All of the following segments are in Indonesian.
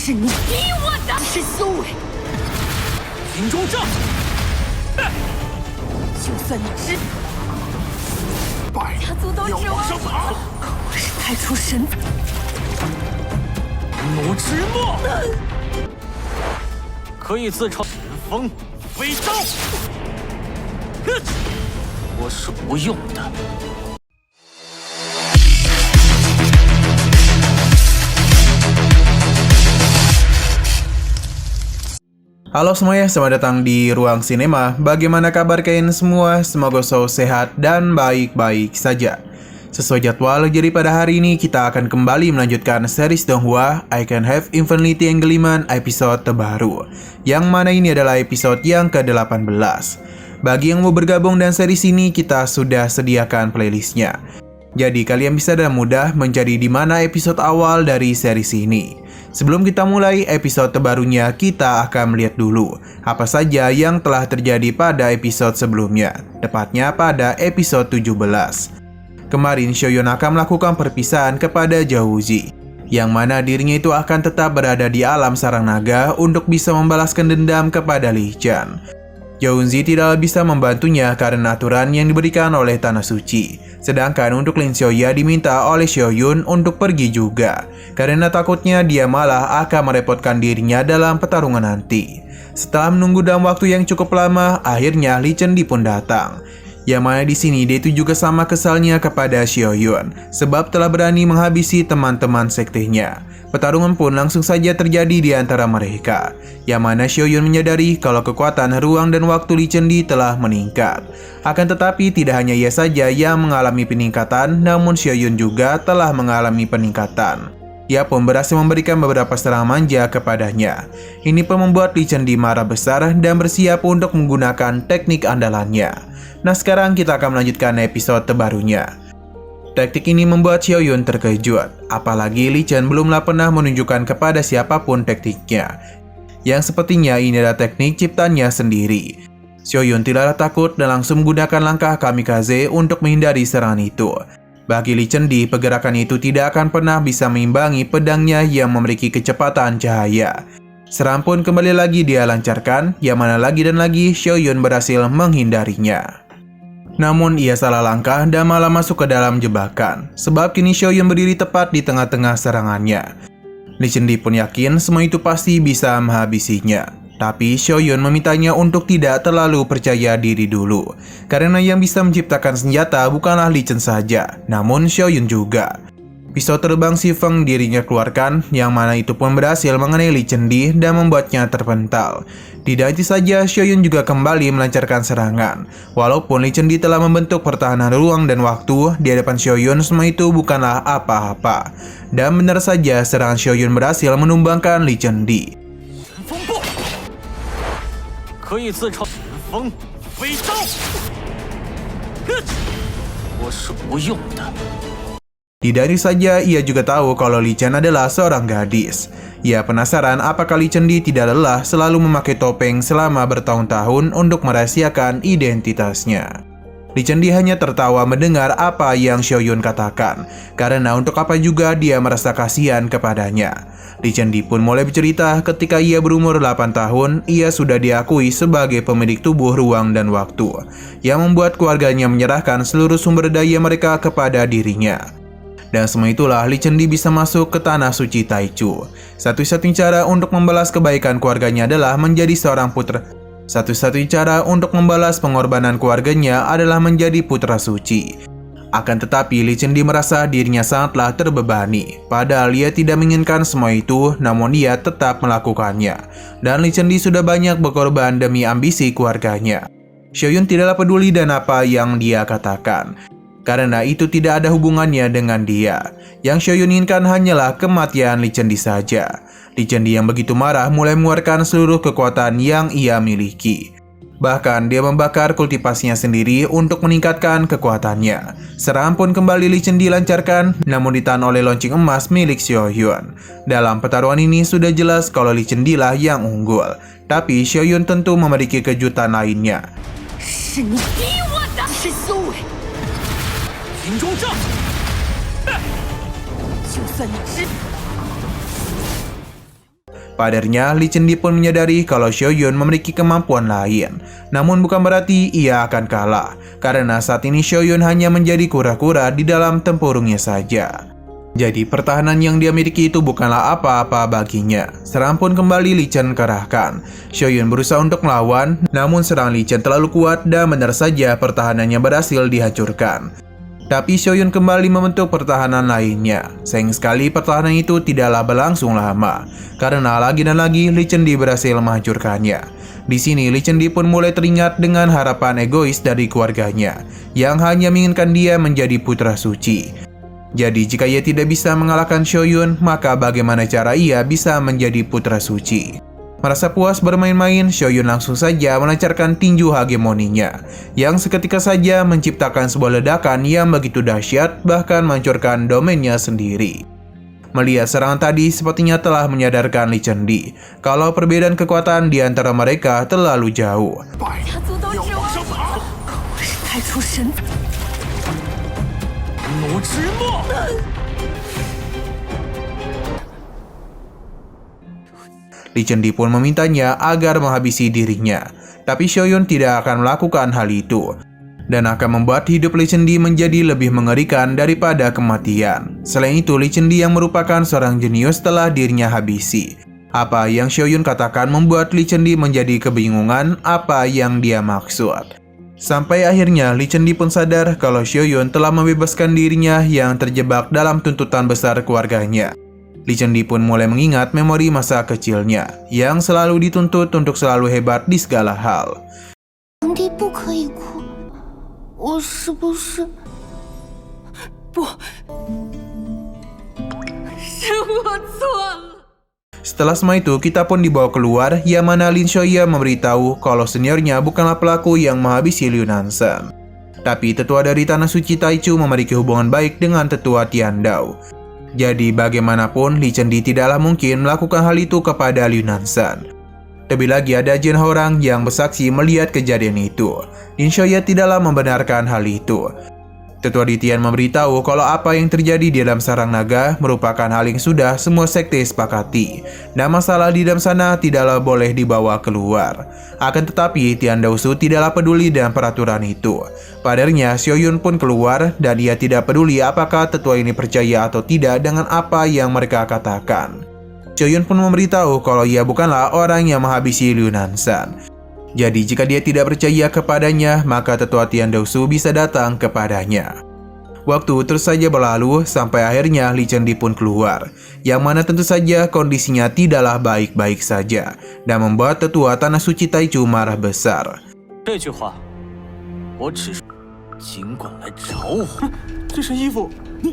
是你逼我的，是修为。林中正，就算你知，家族都指望我，我是太出神。怒之末，可以自称神风飞刀，我是无用的。Halo semuanya, selamat datang di Ruang Sinema. Bagaimana kabar kalian semua? Semoga selalu sehat dan baik-baik saja. Sesuai jadwal, jadi pada hari ini kita akan kembali melanjutkan series Donghua I Can Have Infinity yang kelima episode terbaru. Yang mana ini adalah episode yang ke-18. Bagi yang mau bergabung dengan series ini, kita sudah sediakan playlistnya. Jadi kalian bisa dengan mudah mencari di mana episode awal dari series ini. Sebelum kita mulai episode terbarunya, kita akan melihat dulu apa saja yang telah terjadi pada episode sebelumnya, tepatnya pada episode 17. Kemarin Xiaoyun akan melakukan perpisahan kepada Zhao, yang mana dirinya itu akan tetap berada di alam sarang naga untuk bisa membalaskan dendam kepada Li Chen. Zhao tidak bisa membantunya karena aturan yang diberikan oleh Tanah Suci. Sedangkan untuk Lin Xiaoya diminta oleh Xiaoyun untuk pergi juga, karena takutnya dia malah akan merepotkan dirinya dalam pertarungan nanti. Setelah menunggu dalam waktu yang cukup lama, akhirnya Li Chen pun datang. Yang mana di sini dia itu juga sama kesalnya kepada Xiaoyun, sebab telah berani menghabisi teman-teman sektenya. Pertarungan pun langsung saja terjadi di antara mereka, yang mana Xiaoyun menyadari kalau kekuatan ruang dan waktu Li Chen telah meningkat. Akan tetapi tidak hanya ia saja yang mengalami peningkatan, namun Xiaoyun juga telah mengalami peningkatan. Ia pun berhasil memberikan beberapa serangan manja kepadanya. Ini pun membuat Li Chen marah besar dan bersiap untuk menggunakan teknik andalannya. Nah, sekarang kita akan melanjutkan episode terbarunya. Taktik ini membuat Xiaoyun terkejut, apalagi Li Chen belumlah pernah menunjukkan kepada siapapun tekniknya, yang sepertinya ini adalah teknik ciptanya sendiri. Xiaoyun tidaklah takut dan langsung menggunakan langkah kamikaze untuk menghindari serangan itu. Bagi Li Chen, pergerakan itu tidak akan pernah bisa mengimbangi pedangnya yang memiliki kecepatan cahaya. Serangan pun kembali lagi dia lancarkan, yang mana lagi dan lagi Xiaoyun berhasil menghindarinya. Namun ia salah langkah dan malah masuk ke dalam jebakan, sebab kini Xiaoyun berdiri tepat di tengah-tengah serangannya. Li Chen pun yakin semua itu pasti bisa menghabisinya. Tapi Xiaoyun memintanya untuk tidak terlalu percaya diri dulu, karena yang bisa menciptakan senjata bukanlah Li Chen saja, namun Xiaoyun juga. Pisau terbang Si Feng dirinya keluarkan, yang mana itu pun berhasil mengenai Li Chen dan membuatnya terpental. Tidak itu saja, Xiaoyun juga kembali melancarkan serangan. Walaupun Li Chen telah membentuk pertahanan ruang dan waktu, di hadapan Xiaoyun semua itu bukanlah apa-apa. Dan benar saja serangan Xiaoyun berhasil menumbangkan Li Chen. Tidak itu saja, ia juga tahu kalau Li Chen adalah seorang gadis. Ia penasaran apakah Li Chen tidak lelah selalu memakai topeng selama bertahun-tahun untuk merahasiakan identitasnya. Li Chen hanya tertawa mendengar apa yang Xiaoyun katakan, karena untuk apa juga dia merasa kasihan kepadanya. Li Chen pun mulai bercerita ketika ia berumur 8 tahun, ia sudah diakui sebagai pemilik tubuh ruang dan waktu, yang membuat keluarganya menyerahkan seluruh sumber daya mereka kepada dirinya. Dan semua itulah Li Chen bisa masuk ke tanah suci Taichu. Satu-satunya cara untuk membalas kebaikan keluarganya adalah menjadi seorang putra. Satu-satunya cara untuk membalas pengorbanan keluarganya adalah menjadi putra suci. Akan tetapi Li Chen merasa dirinya sangatlah terbebani. Padahal ia tidak menginginkan semua itu, namun ia tetap melakukannya. Dan Li Chen sudah banyak berkorban demi ambisi keluarganya. Xiaoyun tidaklah peduli dan apa yang dia katakan, karena itu tidak ada hubungannya dengan dia. Yang Xiaoyun inginkan hanyalah kematian Li Chen saja. Li Chen yang begitu marah mulai mengeluarkan seluruh kekuatan yang ia miliki. Bahkan dia membakar kultivasinya sendiri untuk meningkatkan kekuatannya. Serangan pun kembali Li Chen dilancarkan, namun ditahan oleh lonceng emas milik Xiaoyun. Dalam pertarungan ini sudah jelas kalau Li Chen lah yang unggul. Tapi Xiaoyun tentu memiliki kejutan lainnya. Padarnya, Lee Chen Di pun menyadari kalau Xiaoyun memiliki kemampuan lain. Namun bukan berarti ia akan kalah, karena saat ini Xiaoyun hanya menjadi kura-kura di dalam tempurungnya saja. Jadi pertahanan yang dia miliki itu bukanlah apa-apa baginya. Serang pun kembali Lee Chen kerahkan. Xiaoyun berusaha untuk melawan, namun serang Lee Chen terlalu kuat dan benar saja pertahanannya berhasil dihancurkan. Tapi Xiaoyun kembali membentuk pertahanan lainnya. Sayang sekali pertahanan itu tidaklah berlangsung lama, karena lagi dan lagi Lee Chen Di berhasil menghancurkannya. Di sini Lee Chen Di pun mulai teringat dengan harapan egois dari keluarganya, yang hanya menginginkan dia menjadi putra suci. Jadi jika ia tidak bisa mengalahkan Xiaoyun, maka bagaimana cara ia bisa menjadi putra suci? Merasa puas bermain-main, Xiaoyun langsung saja melancarkan tinju hegemoninya, yang seketika saja menciptakan sebuah ledakan yang begitu dahsyat, bahkan menghancurkan domainnya sendiri. Melihat serangan tadi sepertinya telah menyadarkan Lee Chen Di kalau perbedaan kekuatan di antara mereka terlalu jauh. 家族都是我，口是太出神。 怒之末， Lee Chen Di pun memintanya agar menghabisi dirinya, tapi Xiaoyun tidak akan melakukan hal itu, dan akan membuat hidup Lee Chen Di menjadi lebih mengerikan daripada kematian. Selain itu, Lee Chen Di yang merupakan seorang jenius telah dirinya habisi. Apa yang Xiaoyun katakan membuat Lee Chen Di menjadi kebingungan apa yang dia maksud. Sampai akhirnya Lee Chen Di pun sadar kalau Xiaoyun telah membebaskan dirinya yang terjebak dalam tuntutan besar keluarganya. Lee Chen Di pun mulai mengingat memori masa kecilnya yang selalu dituntut untuk selalu hebat di segala hal. 皇帝不可以哭，我是不是？不，是我错了。 Setelah semua itu, kita pun dibawa keluar, yang mana Lin Xiaoya memberitahu kalau seniornya bukanlah pelaku yang menghabisi Liu Nansheng. Tapi tetua dari Tanah Suci Taichu memiliki hubungan baik dengan tetua Tiandao. Jadi bagaimanapun, Lee Chen Di tidaklah mungkin melakukan hal itu kepada Liu Nansheng. Lebih lagi ada Jin Horang yang bersaksi melihat kejadian itu. Lin Xiaoya tidaklah membenarkan hal itu. Tetua di Tian memberitahu kalau apa yang terjadi di dalam sarang naga merupakan hal yang sudah semua sekte sepakati, dan masalah di dalam sana tidaklah boleh dibawa keluar. Akan tetapi Tian Daosu tidaklah peduli dengan peraturan itu. Padarnya Xiaoyun pun keluar, dan ia tidak peduli apakah tetua ini percaya atau tidak dengan apa yang mereka katakan. Xiaoyun pun memberitahu kalau ia bukanlah orang yang menghabisi Liu Nansheng. Jadi jika dia tidak percaya kepadanya, maka tetua Tian Daosu bisa datang kepadanya. Waktu terus saja berlalu sampai akhirnya Lee Chen Di pun keluar, yang mana tentu saja kondisinya tidaklah baik-baik saja, dan membuat tetua Tanah Suci Taichu marah besar. 这句话，我只是尽管来找我。这身衣服，你。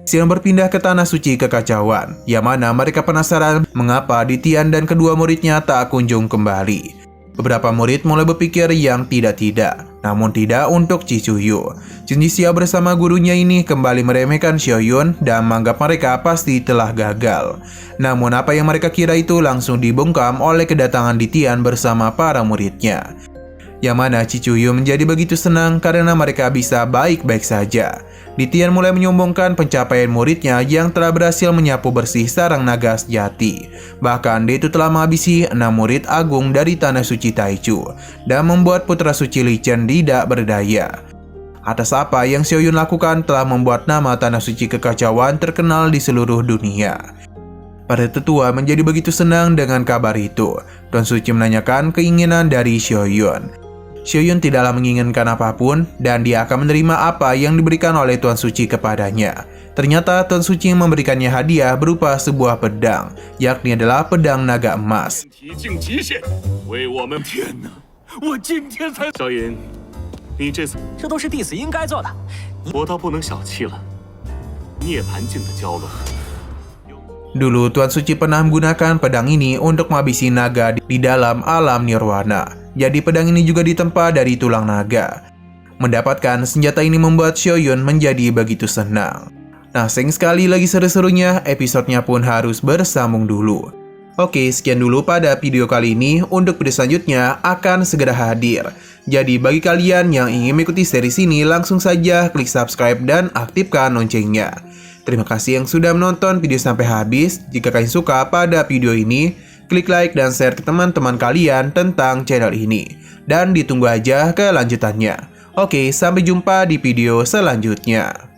Siang berpindah ke Tanah Suci Kekacauan, yang mana mereka penasaran mengapa di Tian dan kedua muridnya tak kunjung kembali. Beberapa murid mulai berpikir yang tidak-tidak, namun tidak untuk Cicuyu. Jin Jixia bersama gurunya ini kembali meremehkan Xiaoyun dan menganggap mereka pasti telah gagal. Namun apa yang mereka kira itu langsung dibungkam oleh kedatangan di Tian bersama para muridnya. Yang mana Cicuyu menjadi begitu senang karena mereka bisa baik-baik saja. Di Tian mulai menyombongkan pencapaian muridnya yang telah berhasil menyapu bersih sarang naga sejati. Bahkan dia itu telah menghabisi 6 murid agung dari Tanah Suci Taichu dan membuat putra suci Lee Chen tidak berdaya. Atas apa yang Xiaoyun lakukan telah membuat nama Tanah Suci Kekacauan terkenal di seluruh dunia. Para tetua menjadi begitu senang dengan kabar itu. Tuan Suci menanyakan keinginan dari Xiaoyun. Xiaoyun tidaklah menginginkan apapun, dan dia akan menerima apa yang diberikan oleh Tuan Suci kepadanya. Ternyata Tuan Suci memberikannya hadiah berupa sebuah pedang, yakni adalah pedang naga emas. 这都是弟子应该做的。我倒不能小气了，涅槃境的蛟龙。 Dulu Tuan Suci pernah menggunakan pedang ini untuk menghabisi naga di dalam alam nirwana. Jadi pedang ini juga ditempa dari tulang naga. Mendapatkan senjata ini membuat Xiaoyun menjadi begitu senang. Nah, sayang sekali lagi seru-serunya, episodenya pun harus bersambung dulu. Oke, sekian dulu pada video kali ini. Untuk video selanjutnya akan segera hadir. Jadi bagi kalian yang ingin mengikuti series ini, langsung saja klik subscribe dan aktifkan loncengnya. Terima kasih yang sudah menonton video sampai habis. Jika kalian suka pada video ini, klik like dan share ke teman-teman kalian tentang channel ini. Dan ditunggu aja kelanjutannya. Oke, sampai jumpa di video selanjutnya.